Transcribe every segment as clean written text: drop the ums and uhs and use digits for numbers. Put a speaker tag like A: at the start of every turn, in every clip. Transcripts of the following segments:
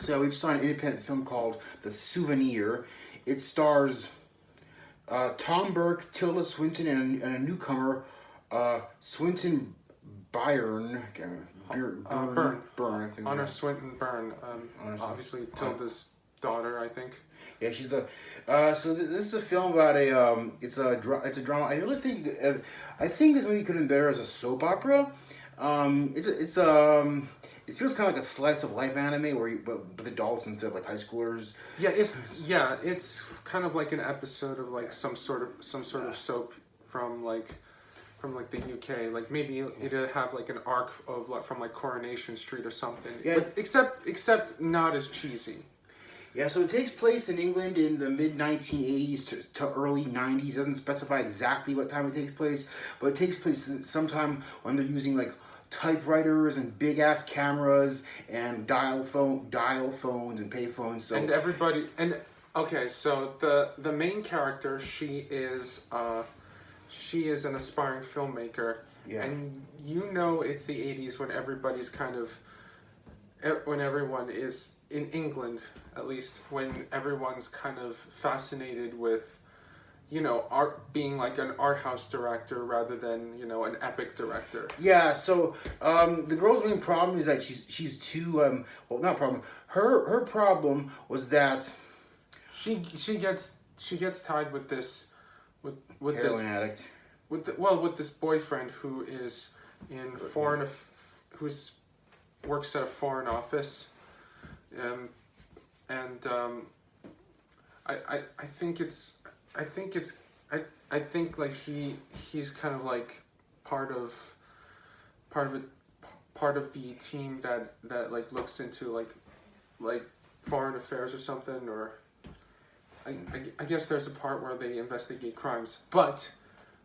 A: So we just saw an independent film called The Souvenir. It stars Tom Burke, Tilda Swinton, and a newcomer, Swinton Byrne.
B: Byrne.
A: I think.
B: Honor Swinton Byrne. Obviously Tilda's daughter, I think.
A: Yeah, she's the. So this is a film about a. It's a drama. I really think. I think this movie could have been better as a soap opera. It feels kind of like a slice of life anime but with adults instead of like high schoolers.
B: It's kind of like an episode of like some sort of soap from the UK. Like maybe it'd have like an arc of like from like Coronation Street or something.
A: Yeah.
B: But except not as cheesy.
A: Yeah, so it takes place in England in the mid-1980s to early 90s. It doesn't specify exactly what time it takes place, but it takes place sometime when they're using like typewriters and big ass cameras and dial phones and pay phones. So
B: so the main character, she is an aspiring filmmaker.
A: Yeah.
B: And it's the 80s when everyone is in England, at least, when everyone's kind of fascinated with art, being like an art house director rather than an epic director.
A: Yeah, so the girl's main problem is that she's too not problem. Her problem was that
B: she gets tied with this
A: heroin addict
B: with this boyfriend who is in works at a foreign office, I think like he's kind of like part of the team that like looks into like foreign affairs or something, or I guess there's a part where they investigate crimes, but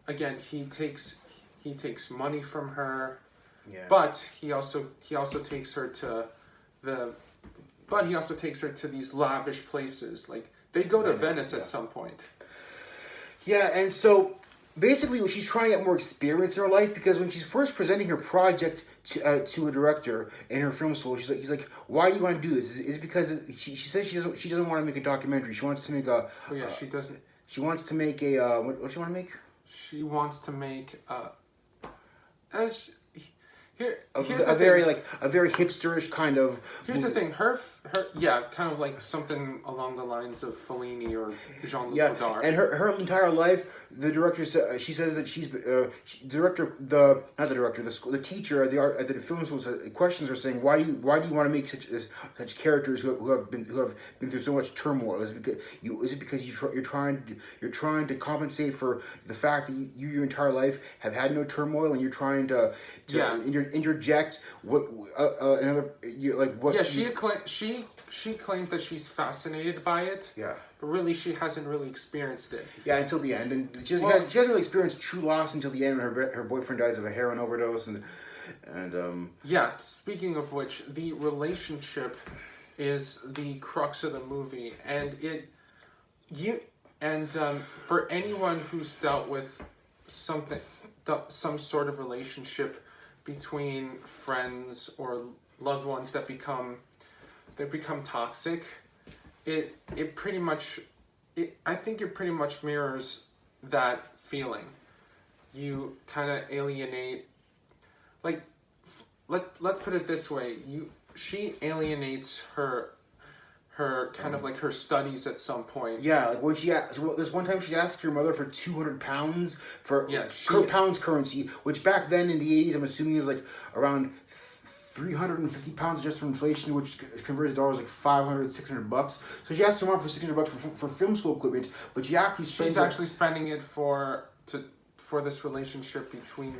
B: again he takes money from her.
A: Yeah.
B: But he also takes her to these lavish places. Like they go to Venice at some point.
A: Yeah, and so basically she's trying to get more experience in her life, because when she's first presenting her project to a director in her film school, he's like, why do you want to do this? Is it because she says she doesn't want to make a documentary. She wants to make a.
B: Oh yeah, she doesn't.
A: She wants to make a what she want to make?
B: She wants to make
A: a very hipsterish kind of.
B: Here's the thing, her kind of like something along the lines of Fellini or Jean-Luc Godard.
A: And her entire life, the director she says that she's the teacher at the film school questions her, saying, why do you want to make such characters who have been through so much turmoil? Is it because you're trying to compensate for the fact that you your entire life have had no turmoil, and you're trying to interject
B: she claims that she's fascinated by it.
A: Yeah.
B: But really she hasn't really experienced it.
A: Yeah, until the end, and she hasn't really experienced true loss until the end when her boyfriend dies of a heroin overdose and
B: Yeah, speaking of which, the relationship is the crux of the movie, and for anyone who's dealt with some sort of relationship between friends or loved ones that become toxic, I think it pretty much mirrors that feeling. You kind of alienate, like, let's put it this way, she alienates her kind of like her studies at some point.
A: Yeah, like when there's one time she asked her mother for 200 pounds for pounds currency, which back then in the 80s I'm assuming is like around 350 pounds just for inflation, which converted to dollars like $500-600. So she asked her mom for $600 for film school equipment, but she's actually spending it for
B: this relationship between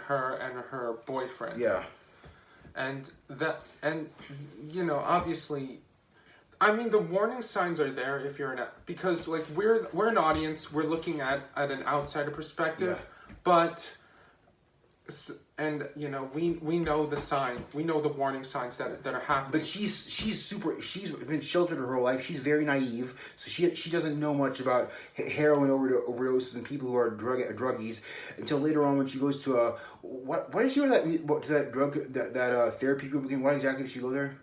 B: her and her boyfriend.
A: Yeah.
B: And obviously, I mean, the warning signs are there if you're because like we're an audience, we're looking at an outsider perspective, but we know the sign, we know the warning signs that are happening.
A: But she's been sheltered her whole life. She's very naive, so she doesn't know much about heroin overdoses and people who are druggies until later on when she goes to why did she go to that drug that therapy group again? Why exactly did she go there?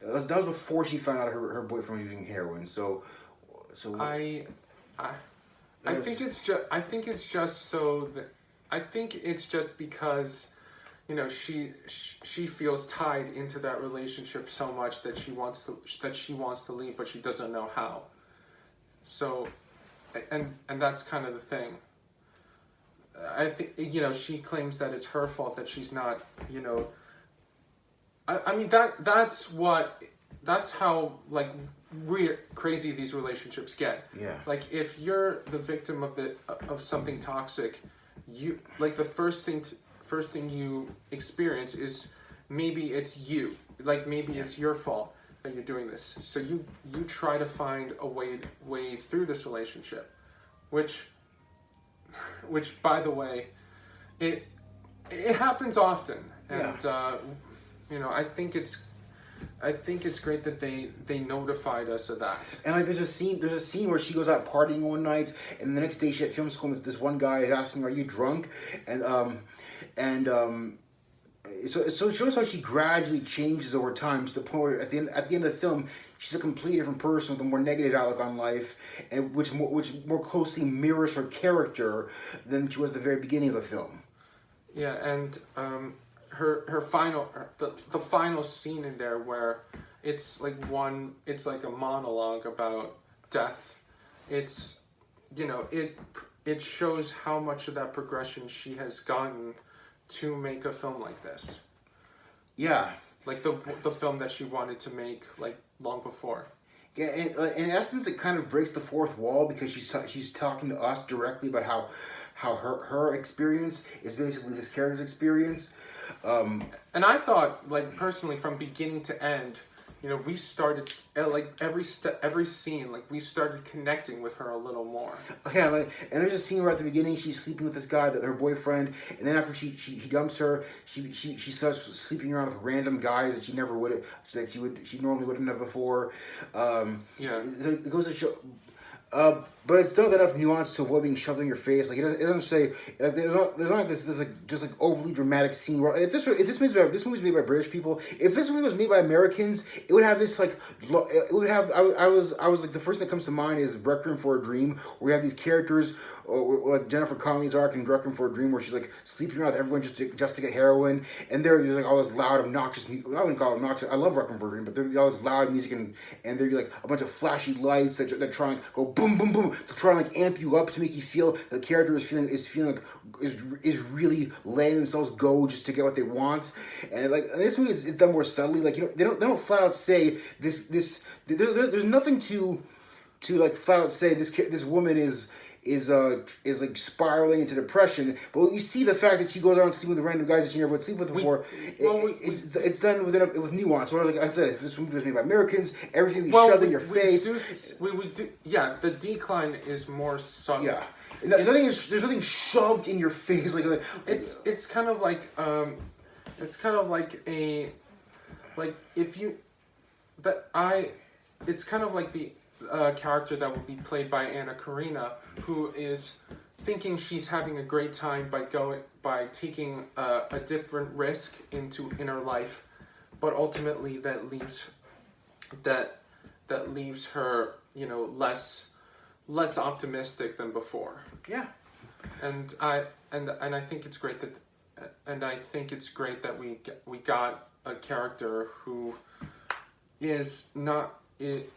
A: That was before she found out her boyfriend was using heroin. So
B: I think it's just because, you know, she feels tied into that relationship so much that she wants to leave, but she doesn't know how. So, and that's kind of the thing. I think, you know, she claims that it's her fault that she's not, you know. I mean that's how like crazy these relationships get.
A: Yeah.
B: Like if you're the victim of something toxic, you like the first thing you experience is maybe it's you. Like maybe it's your fault that you're doing this. So you try to find a way through this relationship, which by the way, it happens often, and you know, I think it's great that they notified us of that.
A: And like there's a scene where she goes out partying one night, and the next day she at film school, and this one guy is asking her, "Are you drunk?" So it shows how she gradually changes over time to the point where at the end of the film she's a completely different person with a more negative outlook on life, and which more closely mirrors her character than she was at the very beginning of the film.
B: Yeah, and her final the final scene in there where it's like a monologue about death. It's, you know, it shows how much of that progression she has gotten to make a film like this.
A: Yeah.
B: Like the film that she wanted to make like long before.
A: Yeah, and in essence, it kind of breaks the fourth wall because she's talking to us directly about how her experience is basically this character's experience.
B: And I thought, like, personally, from beginning to end, you know, we started like every scene, like we started connecting with her a little more.
A: Yeah, like, and there's a scene where at the beginning she's sleeping with this guy, her boyfriend, and then after he dumps her, she starts sleeping around with random guys that she normally wouldn't have before. It goes to show. But it's still enough nuance to avoid being shoved in your face. Like it doesn't say like, there's not this like just like overly dramatic scene. Where if this movie's made by British people, if this movie was made by Americans, it would have this like it would have. I was like the first thing that comes to mind is Requiem for a Dream, where you have these characters like Jennifer Connelly's arc in Requiem for a Dream, where she's like sleeping around with everyone just to get heroin, and there's like all this loud obnoxious music. I wouldn't call it obnoxious. I love Requiem for a Dream, but there's all this loud music and there'd be like a bunch of flashy lights that try and go boom boom boom to try and like amp you up to make you feel the character is feeling like is really letting themselves go just to get what they want. And like in this movie it's done more subtly. Like, you know, they don't flat out say this there's nothing to like flat out say this woman is like spiraling into depression, but you see the fact that she goes around sleeping with random guys that she never would sleep with before. It's done with nuance. Or like I said, if this movie was made by Americans, everything would be shoved in your face.
B: Yeah, the decline is more subtle.
A: Yeah, there's nothing shoved in your face like.
B: It's kind of like it's kind of like the character that would be played by Anna Karina, who is thinking she's having a great time by taking a different risk in her life, but ultimately that leaves her, you know, less optimistic than before.
A: Yeah,
B: and I think it's great that we got a character who is not it.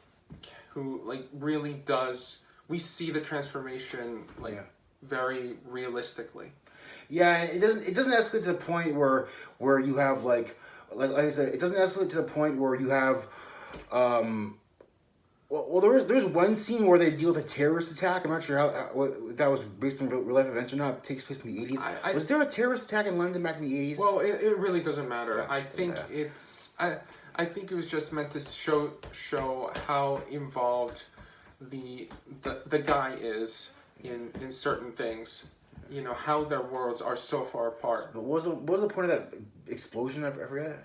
B: Who like really does, we see the transformation very realistically.
A: Yeah, it doesn't escalate to the point where you have like I said, it doesn't escalate to the point where you have well there's one scene where they deal with a terrorist attack. I'm not sure what that was based on real life events or not. It takes place in the 80s. Was there a terrorist attack in London back in the 80s?
B: Well, it really doesn't matter.
A: Yeah,
B: I think I think it was just meant to show how involved the guy is in certain things. You know, how their worlds are so far apart.
A: But what was the point of that explosion? I forget.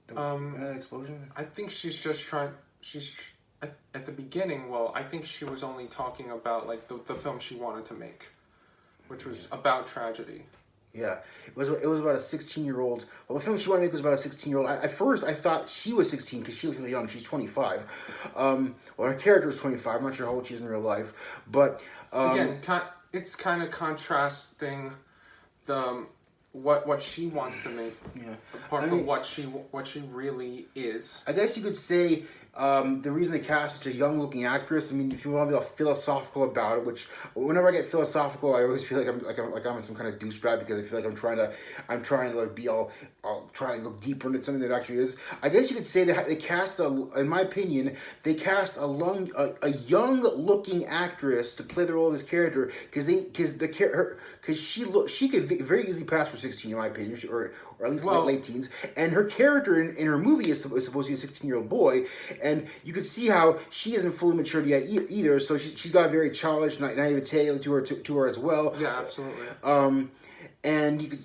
A: Explosion?
B: I think she's just at the beginning. Well, I think she was only talking about like the film she wanted to make, which was about tragedy.
A: Yeah, it was about a 16-year-old. Well, the film she wanted to make was about a 16-year-old. At first, I thought she was 16 because she looks really young. She's 25. Well, her character is 25. I'm not sure how old she is in real life, but
B: again, it's kind of contrasting the what she wants to make, apart from what she really is.
A: I guess you could say the reason they cast such a young-looking actress. I mean, if you want to be philosophical about it, which whenever I get philosophical, I always feel like I'm some kind of douchebag because I feel like I'm trying to like be all trying to look deeper into something that actually is. I guess you could say that they cast in my opinion, they cast a young-looking actress to play the role of this character because she could very easily pass for 16 in my opinion, or at least late teens. And her character in her movie is supposed to be a 16-year-old boy, and you could see how she isn't fully matured yet either. So she's got a very childish naivete to her as well.
B: Yeah, absolutely.
A: And you could.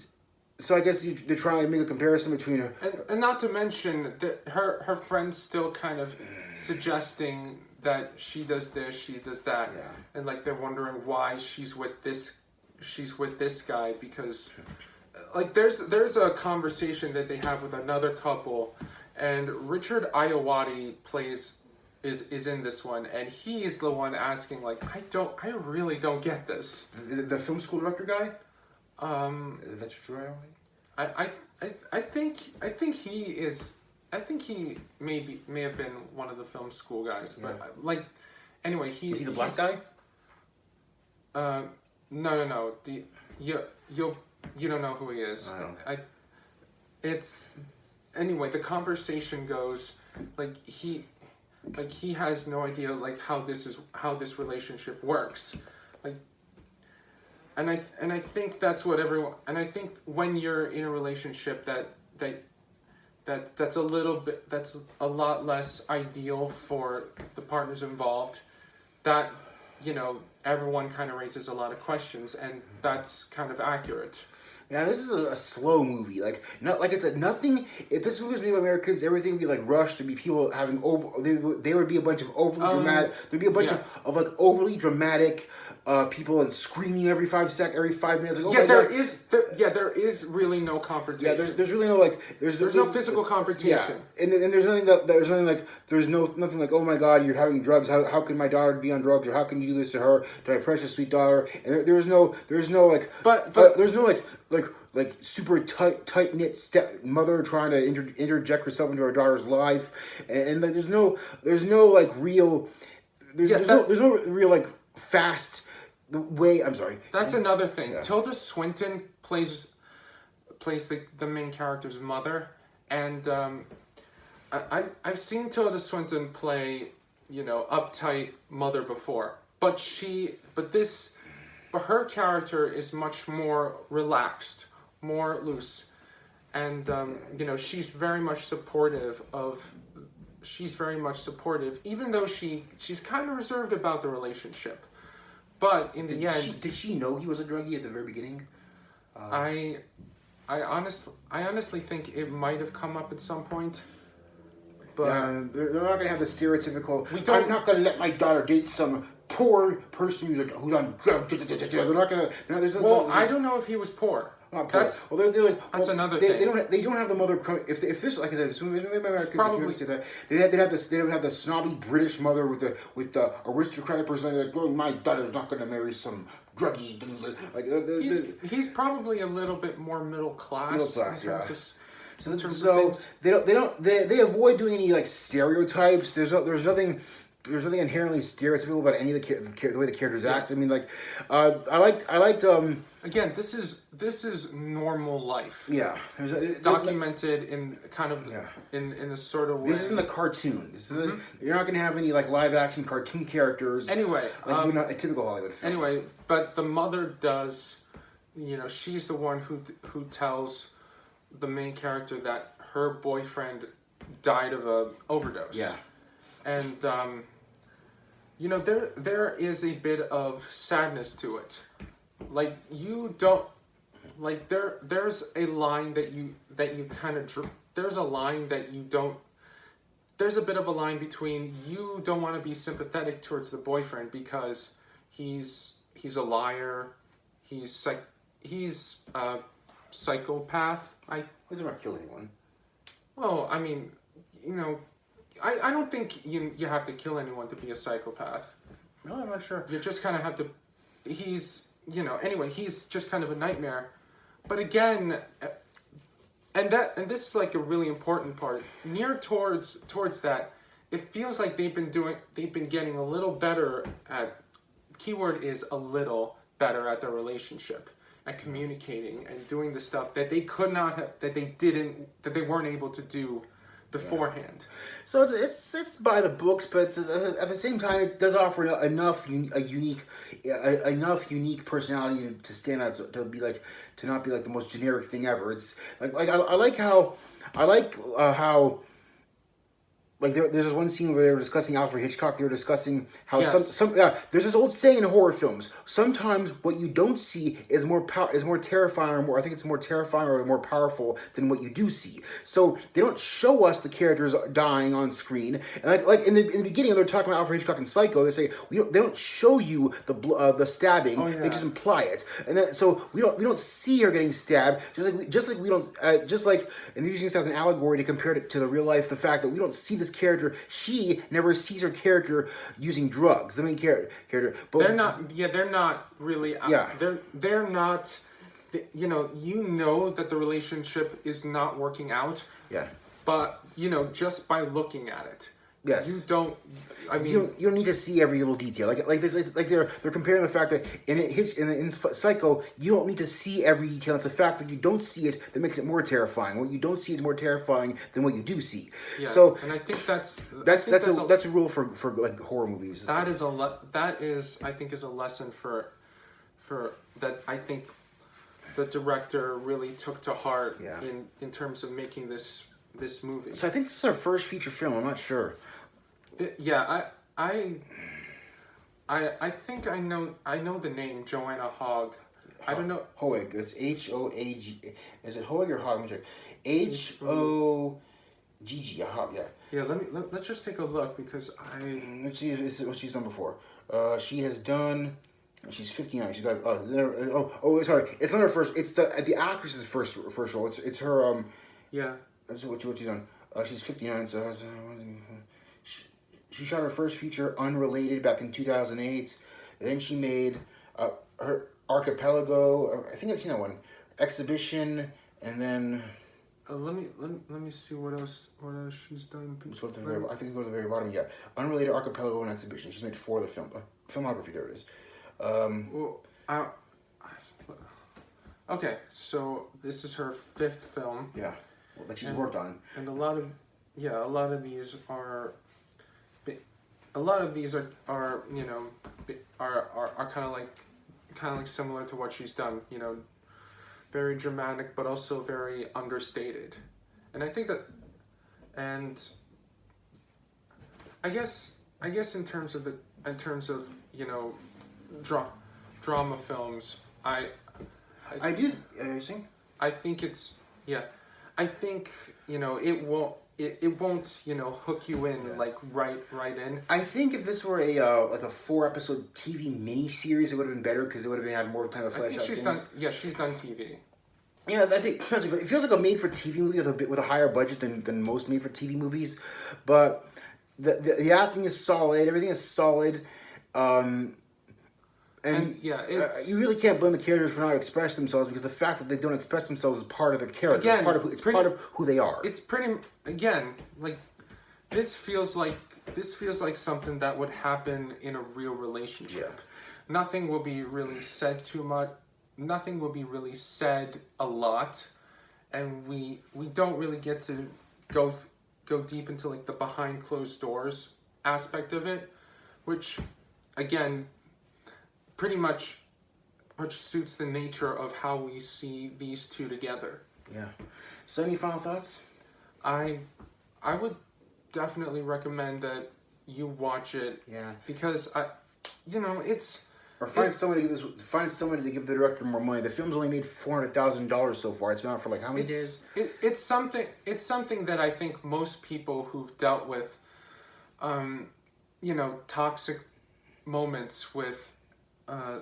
A: So I guess they're trying to make a comparison between her.
B: And not to mention that her friends still kind of suggesting that she does this, she does that, and like they're wondering why she's with this guy because, like there's a conversation that they have with another couple, and Richard Ayoade is in this one, and he's the one asking like I really don't get this.
A: The film school director guy. Is that true?
B: I think he is. I think he may have been one of the film school guys, but like, anyway,
A: Was he the black guy?
B: No. You don't know who he is.
A: I don't.
B: It's anyway. The conversation goes like he has no idea like how this relationship works, like. And I think that's what everyone. And I think when you're in a relationship that's a lot less ideal for the partners involved. That everyone kind of raises a lot of questions, and that's kind of accurate.
A: Yeah, this is a slow movie. Like I said, nothing. If this movie was made by Americans, everything would be like rushed. There'd be people having there would be a bunch of overly dramatic. There'd be a bunch of like overly dramatic people and screaming every 5 minutes. Like, oh my
B: there
A: God.
B: there is really no confrontation.
A: Yeah, there's really no like there's
B: no physical confrontation.
A: Yeah, and there's nothing like oh my God, you're having drugs. How can my daughter be on drugs, or how can you do this to her, to my precious sweet daughter? And there's no like
B: but
A: there's no like super tight knit stepmother trying to interject herself into her daughter's life, and like, there's no like real there's no real like fast way. I'm sorry.
B: That's another thing. Yeah. Tilda Swinton plays the main character's mother, and I've seen Tilda Swinton play uptight mother before, but her character is much more relaxed, more loose, and she's very much supportive, even though she's kind of reserved about the relationship. But in the end,
A: did she know he was a druggie at the very beginning?
B: I honestly think it might have come up at some point. But
A: yeah, they're not gonna have the stereotypical. I'm not gonna let my daughter date some poor person who's on drugs. They're not gonna.
B: I don't know if he was poor.
A: Not poor. They're like,
B: that's another thing.
A: They don't have the mother. If this, like I said, probably say that they would have the snobby British mother with the aristocratic personality. Like, oh, my daughter's not gonna marry some druggie. Like
B: he's probably a little bit more middle class.
A: So they avoid doing any like stereotypes. There's nothing inherently stereotypical about any of the way the characters act. I mean, like, I liked.
B: Again, this is normal life.
A: Yeah,
B: documented in kind of in a sort of way.
A: This isn't a cartoon. You're not gonna have any like live action cartoon characters.
B: Anyway,
A: like not a typical Hollywood film.
B: Anyway, but the mother does. She's the one who tells the main character that her boyfriend died of a overdose.
A: Yeah, and
B: there is a bit of sadness to it. Like you don't like there's a line that you kind of there's a line that you don't. There's a bit of a line between you don't want to be sympathetic towards the boyfriend because he's a liar, he's psychopath.
A: He doesn't want to kill anyone.
B: Well, I mean, you know, I don't think you have to kill anyone to be a psychopath.
A: No, I'm not sure.
B: You just kind of have to. He's, you know, anyway, he's just kind of a nightmare. But again, and this is like a really important part. Near towards that, it feels like they've been getting a little better at. Keyword is a little better at their relationship, at communicating and doing the stuff that they could not have, that they weren't able to do beforehand.
A: So it's by the books, but at the same time, it does offer enough unique personality to stand out, to not be like the most generic thing ever. It's like I like how like there's this one scene where they were discussing Alfred Hitchcock. They were discussing how there's this old saying in horror films. Sometimes what you don't see is more terrifying, or more. I think it's more terrifying or more powerful than what you do see. So they don't show us the characters dying on screen. And like in the beginning, they're talking about Alfred Hitchcock and Psycho. They say they don't show you the stabbing. Oh, yeah. They just imply it, and then so we don't see her getting stabbed. Just like we don't and they're using this as an allegory to compare it to the real life. The fact that we don't see this character, she never sees her character using drugs. The main character, but
B: they're not. Yeah, they're not really.
A: Yeah,
B: they're not. You know that the relationship is not working out.
A: Yeah.
B: But just by looking at it.
A: Yes.
B: You don't. I mean,
A: you don't need to see every little detail. Like they're comparing the fact that in Psycho, you don't need to see every detail. It's the fact that you don't see it that makes it more terrifying. What you don't see is more terrifying than what you do see.
B: Yeah.
A: So,
B: and I think that's
A: a rule for like horror movies.
B: That is I think is a lesson for that I think the director really took to heart.
A: Yeah.
B: In terms of making this movie.
A: So I think this is our first feature film. I'm not sure.
B: Yeah, I think I know the name Joanna Hogg. I don't know.
A: Hoag. It's H-O-A-G. Is it Hoag or Hogg? Let me check. H-O-G-G. Hogg. Yeah.
B: Yeah. Let's just take a look because
A: Let's see what she's done before. She has done. She's 59. She's got. Sorry. It's not her first. It's the actress's first role. It's her.
B: Yeah.
A: That's what she's done. She's 59, so she shot her first feature, Unrelated, back in 2008. Then she made her Archipelago. I think I've seen that one. Exhibition, and then.
B: Let me see what else she's done.
A: I think go to the very bottom. Yeah, Unrelated, Archipelago, and Exhibition. She's made 4 of the film. Filmography. There it is.
B: Okay, so this is her 5th film.
A: Yeah. That she's worked on,
B: and a lot of these are kind of like similar to what she's done. Very dramatic, but also very understated, and I think that, and I guess in terms of drama films, I
A: do. You think?
B: I think it's I think it won't hook you in like right in.
A: I think if this were a 4-episode TV miniseries, it would have been better because it would have had more time to flesh out things.
B: She's done TV.
A: Yeah, I think it feels like a made-for-TV movie with a higher budget than most made-for-TV movies, but the acting is solid. Everything is solid. And you really can't blame the characters for not expressing themselves because the fact that they don't express themselves is part of their character.
B: Again,
A: it's part of who they are.
B: It's pretty like this feels like something that would happen in a real relationship.
A: Yeah.
B: Nothing will be really said too much. Nothing will be really said a lot, and we don't really get to go deep into like the behind closed doors aspect of it, which again. Pretty much suits the nature of how we see these two together.
A: Yeah. So any final thoughts?
B: I would definitely recommend that you watch it.
A: Yeah.
B: Because it's.
A: Or find someone to give the director more money. The film's only made $400,000 so far. It's been out for like how many days?
B: It's something that I think most people who've dealt with, toxic moments with.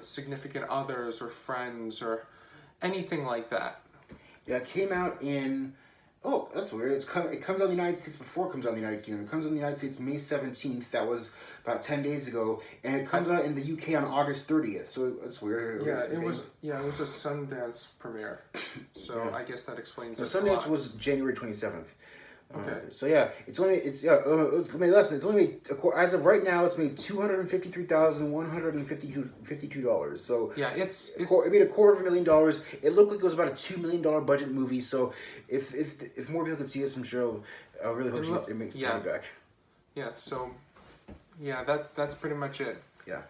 B: Significant others or friends or anything like that.
A: Yeah, it came out in. Oh, that's weird. It comes out in the United States before it comes out in the United Kingdom. It comes out in the United States May 17th. That was about 10 days ago, and it comes out in the UK on August 30th. So that's weird.
B: Yeah, it was a Sundance premiere. So
A: Yeah.
B: I guess that explains
A: So
B: it.
A: Sundance was January 27th.
B: Okay.
A: So yeah, it's made less. It's only made, as of right now, it's made $253,152. So
B: yeah, it's
A: it made $250,000. It looked like it was about a $2 million budget movie. So if more people could see this, I'm sure I really hope it makes its money back.
B: Yeah. So yeah, that's pretty much it.
A: Yeah.